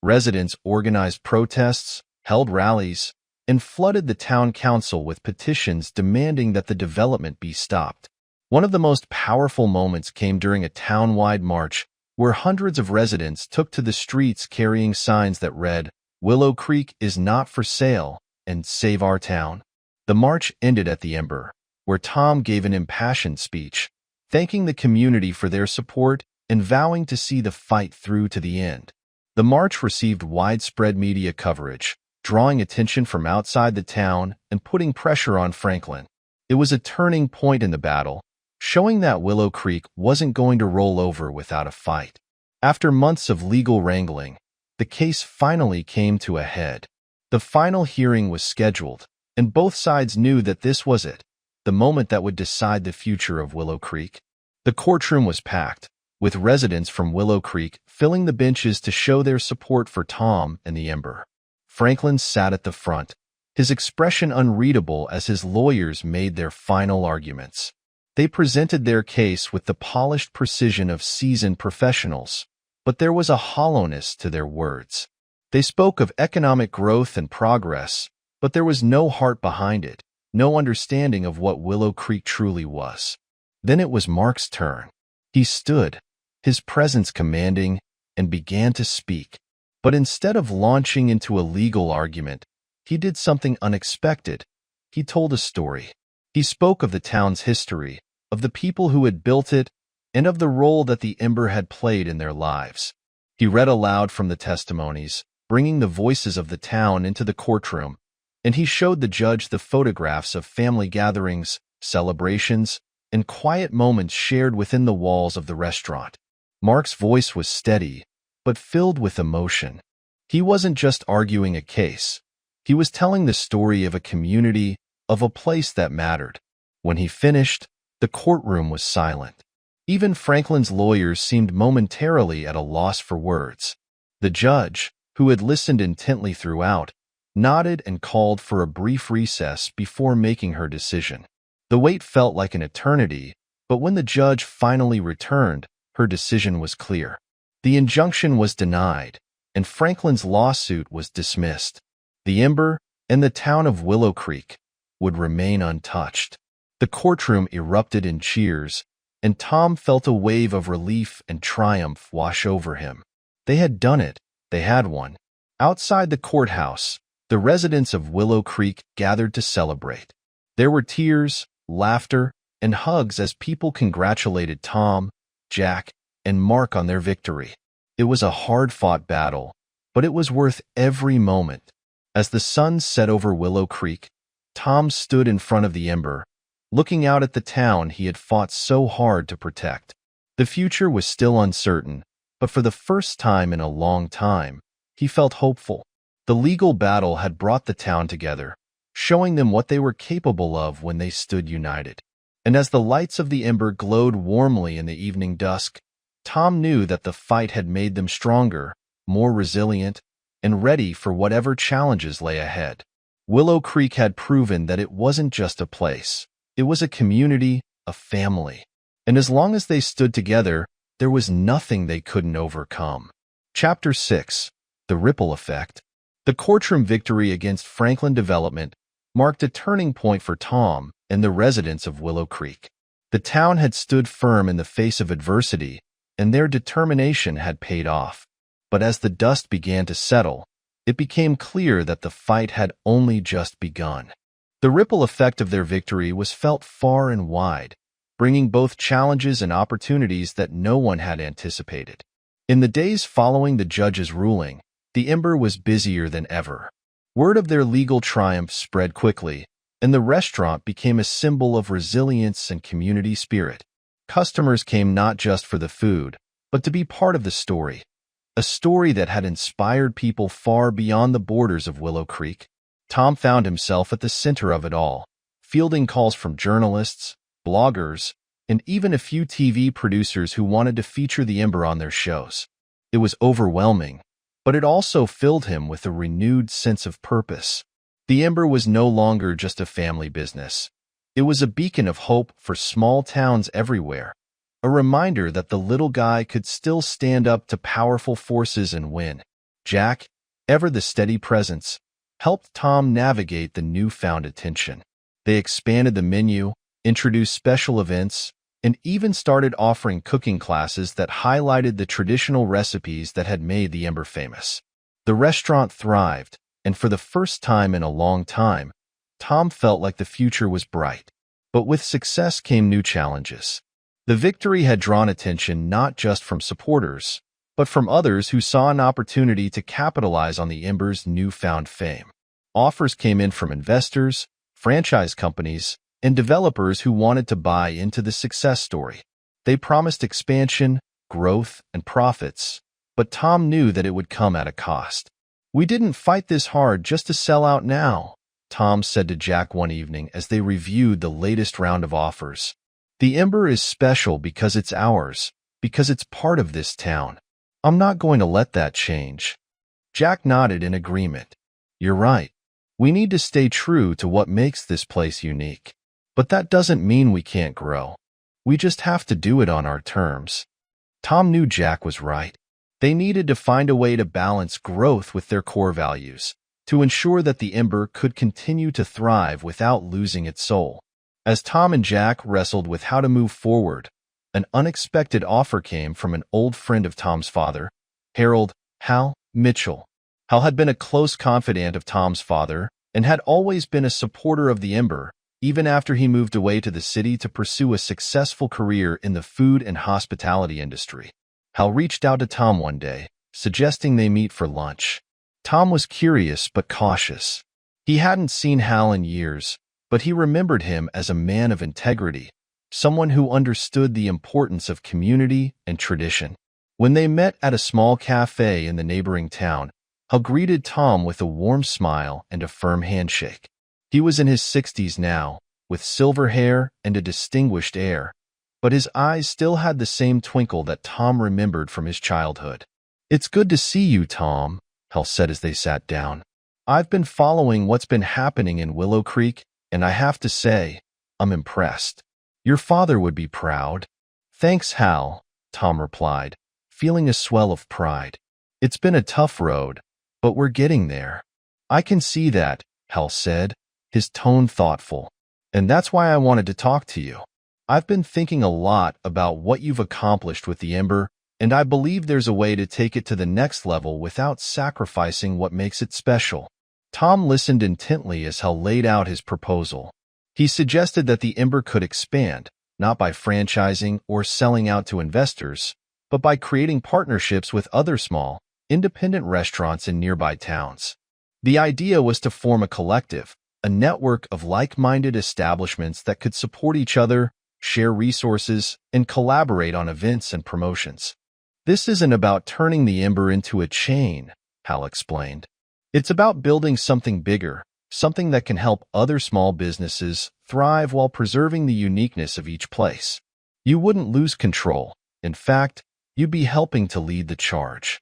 Residents organized protests, held rallies, and flooded the town council with petitions demanding that the development be stopped. One of the most powerful moments came during a town-wide march where hundreds of residents took to the streets carrying signs that read, "Willow Creek is not for sale," and "Save our town." The march ended at the Ember, where Tom gave an impassioned speech, thanking the community for their support and vowing to see the fight through to the end. The march received widespread media coverage, drawing attention from outside the town and putting pressure on Franklin. It was a turning point in the battle, showing that Willow Creek wasn't going to roll over without a fight. After months of legal wrangling, the case finally came to a head. The final hearing was scheduled, and both sides knew that this was it, the moment that would decide the future of Willow Creek. The courtroom was packed, with residents from Willow Creek filling the benches to show their support for Tom and the Ember. Franklin sat at the front, his expression unreadable as his lawyers made their final arguments. They presented their case with the polished precision of seasoned professionals, but there was a hollowness to their words. They spoke of economic growth and progress, but there was no heart behind it, no understanding of what Willow Creek truly was. Then it was Mark's turn. He stood, his presence commanding, and began to speak. But instead of launching into a legal argument, he did something unexpected. He told a story. He spoke of the town's history, of the people who had built it, and of the role that the Ember had played in their lives. He read aloud from the testimonies, bringing the voices of the town into the courtroom, and he showed the judge the photographs of family gatherings, celebrations, and quiet moments shared within the walls of the restaurant. Mark's voice was steady, but filled with emotion. He wasn't just arguing a case. He was telling the story of a community, of a place that mattered. When he finished, the courtroom was silent. Even Franklin's lawyers seemed momentarily at a loss for words. The judge, who had listened intently throughout, nodded and called for a brief recess before making her decision. The wait felt like an eternity, but when the judge finally returned, her decision was clear. The injunction was denied, and Franklin's lawsuit was dismissed. The Ember and the town of Willow Creek would remain untouched. The courtroom erupted in cheers, and Tom felt a wave of relief and triumph wash over him. They had done it. They had won. Outside the courthouse, the residents of Willow Creek gathered to celebrate. There were tears, laughter, and hugs as people congratulated Tom, Jack, and Mark on their victory. It was a hard-fought battle, but it was worth every moment. As the sun set over Willow Creek, Tom stood in front of the Ember, looking out at the town he had fought so hard to protect. The future was still uncertain, but for the first time in a long time, he felt hopeful. The legal battle had brought the town together, showing them what they were capable of when they stood united. And as the lights of the Ember glowed warmly in the evening dusk, Tom knew that the fight had made them stronger, more resilient, and ready for whatever challenges lay ahead. Willow Creek had proven that it wasn't just a place. It was a community, a family. And as long as they stood together, there was nothing they couldn't overcome. Chapter 6. The Ripple Effect. The courtroom victory against Franklin Development marked a turning point for Tom and the residents of Willow Creek. The town had stood firm in the face of adversity, and their determination had paid off. But as the dust began to settle, it became clear that the fight had only just begun. The ripple effect of their victory was felt far and wide, bringing both challenges and opportunities that no one had anticipated. In the days following the judge's ruling, the Ember was busier than ever. Word of their legal triumph spread quickly, and the restaurant became a symbol of resilience and community spirit. Customers came not just for the food, but to be part of the story, a story that had inspired people far beyond the borders of Willow Creek. Tom found himself at the center of it all, fielding calls from journalists, bloggers, and even a few TV producers who wanted to feature the Ember on their shows. It was overwhelming, but it also filled him with a renewed sense of purpose. The Ember was no longer just a family business. It was a beacon of hope for small towns everywhere, a reminder that the little guy could still stand up to powerful forces and win. Jack, ever the steady presence, helped Tom navigate the newfound attention. They expanded the menu, introduced special events, and even started offering cooking classes that highlighted the traditional recipes that had made the Ember famous. The restaurant thrived, and for the first time in a long time, Tom felt like the future was bright. But with success came new challenges. The victory had drawn attention not just from supporters, but from others who saw an opportunity to capitalize on the Ember's newfound fame. Offers came in from investors, franchise companies, and developers who wanted to buy into the success story. They promised expansion, growth, and profits, but Tom knew that it would come at a cost. "We didn't fight this hard just to sell out now," Tom said to Jack one evening as they reviewed the latest round of offers. "The Ember is special because it's ours, because it's part of this town. I'm not going to let that change." Jack nodded in agreement. "You're right. We need to stay true to what makes this place unique. But that doesn't mean we can't grow. We just have to do it on our terms." Tom knew Jack was right. They needed to find a way to balance growth with their core values, to ensure that the Ember could continue to thrive without losing its soul. As Tom and Jack wrestled with how to move forward, an unexpected offer came from an old friend of Tom's father, Harold "Hal" Mitchell. Hal had been a close confidant of Tom's father and had always been a supporter of the Ember, even after he moved away to the city to pursue a successful career in the food and hospitality industry. Hal reached out to Tom one day, suggesting they meet for lunch. Tom was curious but cautious. He hadn't seen Hal in years, but he remembered him as a man of integrity, someone who understood the importance of community and tradition. When they met at a small cafe in the neighboring town, Hal greeted Tom with a warm smile and a firm handshake. He was in his 60s now, with silver hair and a distinguished air, but his eyes still had the same twinkle that Tom remembered from his childhood. "It's good to see you, Tom," Hal said as they sat down. "I've been following what's been happening in Willow Creek, and I have to say, I'm impressed. Your father would be proud." "Thanks, Hal," Tom replied, feeling a swell of pride. "It's been a tough road, but we're getting there." "I can see that," Hal said, his tone thoughtful. "And that's why I wanted to talk to you. I've been thinking a lot about what you've accomplished with the Ember, and I believe there's a way to take it to the next level without sacrificing what makes it special." Tom listened intently as Hal laid out his proposal. He suggested that the Ember could expand, not by franchising or selling out to investors, but by creating partnerships with other small, independent restaurants in nearby towns. The idea was to form a collective, a network of like-minded establishments that could support each other, share resources, and collaborate on events and promotions. "This isn't about turning the Ember into a chain," Hal explained. "It's about building something bigger, something that can help other small businesses thrive while preserving the uniqueness of each place. You wouldn't lose control. In fact, you'd be helping to lead the charge."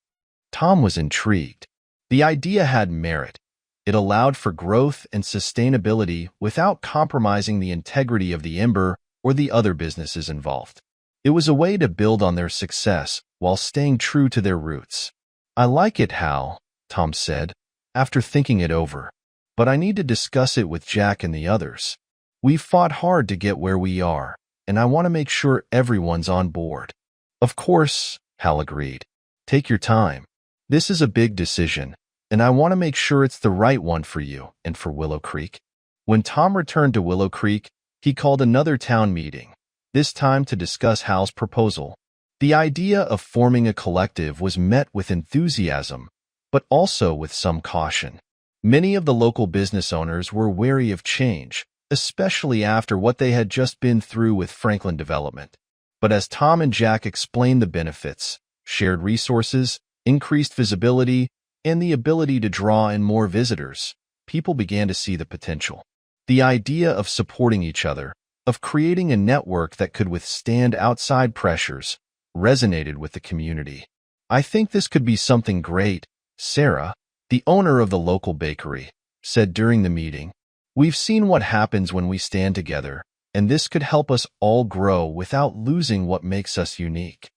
Tom was intrigued. The idea had merit. It allowed for growth and sustainability without compromising the integrity of the Ember or the other businesses involved. It was a way to build on their success while staying true to their roots. "I like it, Hal," Tom said, after thinking it over. "But I need to discuss it with Jack and the others. We've fought hard to get where we are, and I want to make sure everyone's on board." "Of course," Hal agreed. "Take your time. This is a big decision, and I want to make sure it's the right one for you and for Willow Creek." When Tom returned to Willow Creek, he called another town meeting, this time to discuss Hal's proposal. The idea of forming a collective was met with enthusiasm, but also with some caution. Many of the local business owners were wary of change, especially after what they had just been through with Franklin Development. But as Tom and Jack explained the benefits, shared resources, increased visibility, and the ability to draw in more visitors, people began to see the potential. The idea of supporting each other, of creating a network that could withstand outside pressures, resonated with the community. "I think this could be something great," Sarah, the owner of the local bakery, said during the meeting. "We've seen what happens when we stand together, and this could help us all grow without losing what makes us unique."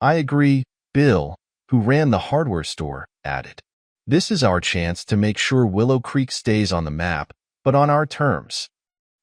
"I agree," Bill, who ran the hardware store, added. "This is our chance to make sure Willow Creek stays on the map, but on our terms."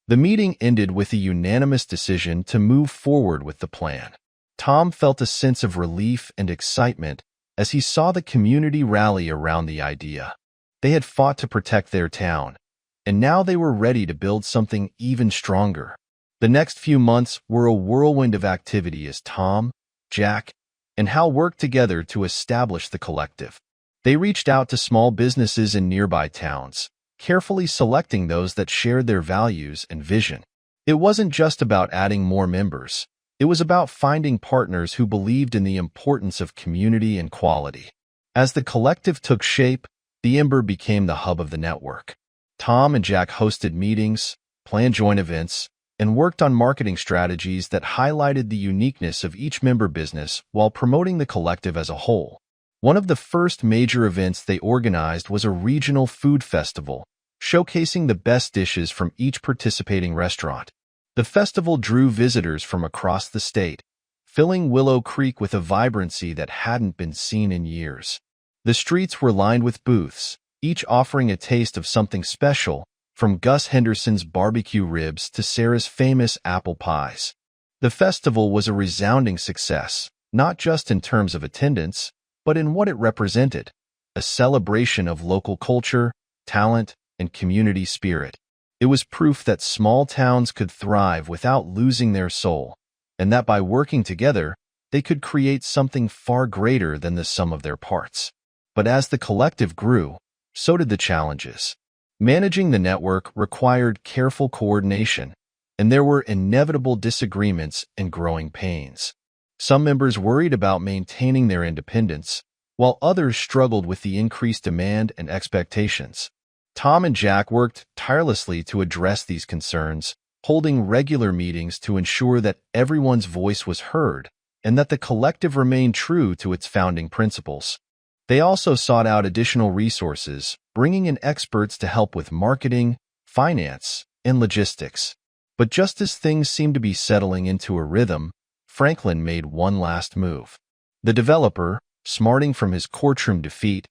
The meeting ended with a unanimous decision to move forward with the plan. Tom felt a sense of relief and excitement as he saw the community rally around the idea. They had fought to protect their town, and now they were ready to build something even stronger. The next few months were a whirlwind of activity as Tom, Jack, and Hal worked together to establish the collective. They reached out to small businesses in nearby towns, carefully selecting those that shared their values and vision. It wasn't just about adding more members. It was about finding partners who believed in the importance of community and quality. As the collective took shape, the Ember became the hub of the network. Tom and Jack hosted meetings, planned joint events, and worked on marketing strategies that highlighted the uniqueness of each member business while promoting the collective as a whole. One of the first major events they organized was a regional food festival, showcasing the best dishes from each participating restaurant. The festival drew visitors from across the state, filling Willow Creek with a vibrancy that hadn't been seen in years. The streets were lined with booths, each offering a taste of something special, from Gus Henderson's barbecue ribs to Sarah's famous apple pies. The festival was a resounding success, not just in terms of attendance, but in what it represented, a celebration of local culture, talent, and community spirit. It was proof that small towns could thrive without losing their soul, and that by working together, they could create something far greater than the sum of their parts. But as the collective grew, so did the challenges. Managing the network required careful coordination, and there were inevitable disagreements and growing pains. Some members worried about maintaining their independence, while others struggled with the increased demand and expectations. Tom and Jack worked tirelessly to address these concerns, holding regular meetings to ensure that everyone's voice was heard and that the collective remained true to its founding principles. They also sought out additional resources, bringing in experts to help with marketing, finance, and logistics. But just as things seemed to be settling into a rhythm, Franklin made one last move. The developer, smarting from his courtroom defeat,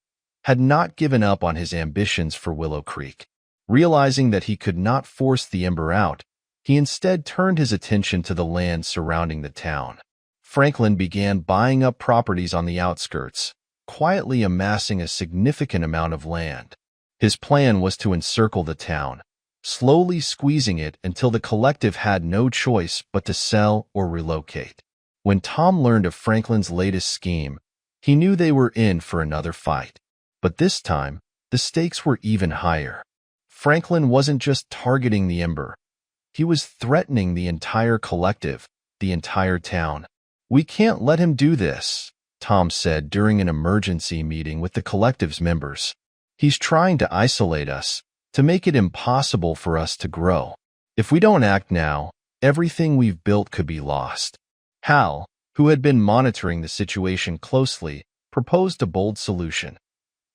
had not given up on his ambitions for Willow Creek. Realizing that he could not force the Ember out, he instead turned his attention to the land surrounding the town. Franklin began buying up properties on the outskirts, quietly amassing a significant amount of land. His plan was to encircle the town, slowly squeezing it until the collective had no choice but to sell or relocate. When Tom learned of Franklin's latest scheme, he knew they were in for another fight. But this time, the stakes were even higher. Franklin wasn't just targeting the Ember. He was threatening the entire collective, the entire town. "We can't let him do this," Tom said during an emergency meeting with the collective's members. "He's trying to isolate us, to make it impossible for us to grow. If we don't act now, everything we've built could be lost." Hal, who had been monitoring the situation closely, proposed a bold solution.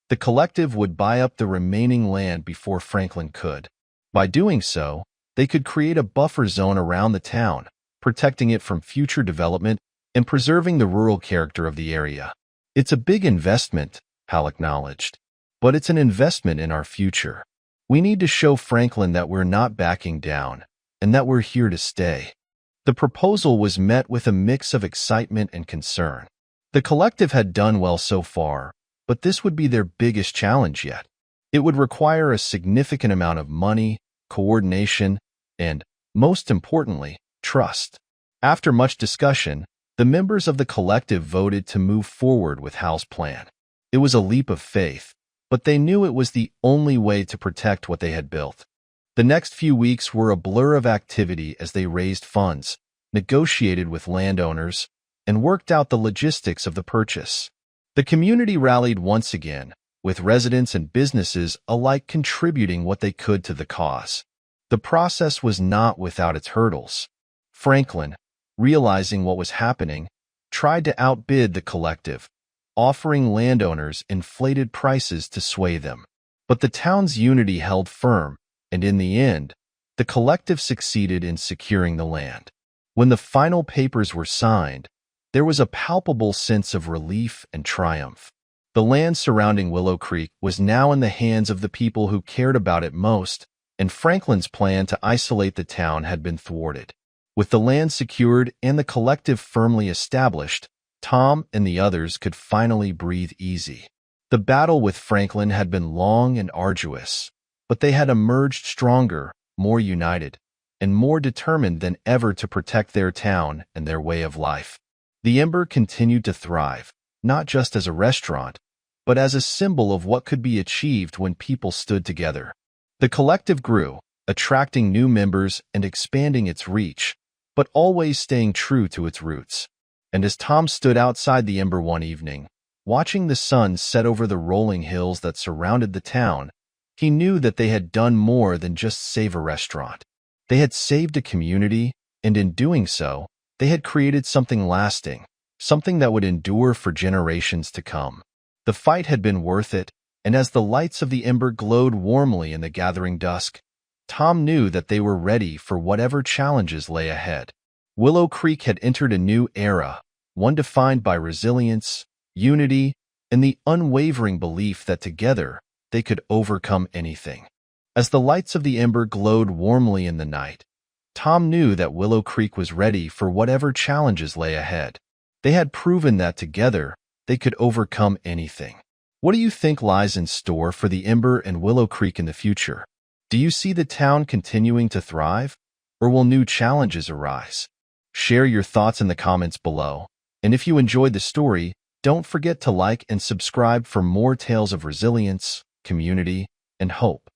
The collective would buy up the remaining land before Franklin could. By doing so, they could create a buffer zone around the town, protecting it from future development and preserving the rural character of the area. "It's a big investment," Hal acknowledged, "but it's an investment in our future. We need to show Franklin that we're not backing down and that we're here to stay." The proposal was met with a mix of excitement and concern. The collective had done well so far, but this would be their biggest challenge yet. It would require a significant amount of money, coordination, and, most importantly, trust. After much discussion, the members of the collective voted to move forward with Hal's plan. It was a leap of faith, but they knew it was the only way to protect what they had built. The next few weeks were a blur of activity as they raised funds, negotiated with landowners, and worked out the logistics of the purchase. The community rallied once again, with residents and businesses alike contributing what they could to the cause. The process was not without its hurdles. Franklin, realizing what was happening, tried to outbid the collective, offering landowners inflated prices to sway them. But the town's unity held firm, and in the end, the collective succeeded in securing the land. When the final papers were signed, there was a palpable sense of relief and triumph. The land surrounding Willow Creek was now in the hands of the people who cared about it most, and Franklin's plan to isolate the town had been thwarted. With the land secured and the collective firmly established, Tom and the others could finally breathe easy. The battle with Franklin had been long and arduous, but they had emerged stronger, more united, and more determined than ever to protect their town and their way of life. The Ember continued to thrive, not just as a restaurant, but as a symbol of what could be achieved when people stood together. The collective grew, attracting new members and expanding its reach, but always staying true to its roots. And as Tom stood outside the Ember one evening, watching the sun set over the rolling hills that surrounded the town, he knew that they had done more than just save a restaurant. They had saved a community, and in doing so, they had created something lasting, something that would endure for generations to come. The fight had been worth it, and as the lights of the Ember glowed warmly in the gathering dusk, Tom knew that they were ready for whatever challenges lay ahead. Willow Creek had entered a new era, one defined by resilience, unity, and the unwavering belief that together they could overcome anything. As the lights of the Ember glowed warmly in the night, Tom knew that Willow Creek was ready for whatever challenges lay ahead. They had proven that together they could overcome anything. What do you think lies in store for the Ember and Willow Creek in the future? Do you see the town continuing to thrive, or will new challenges arise? Share your thoughts in the comments below, and if you enjoyed the story, don't forget to like and subscribe for more tales of resilience, community, and hope.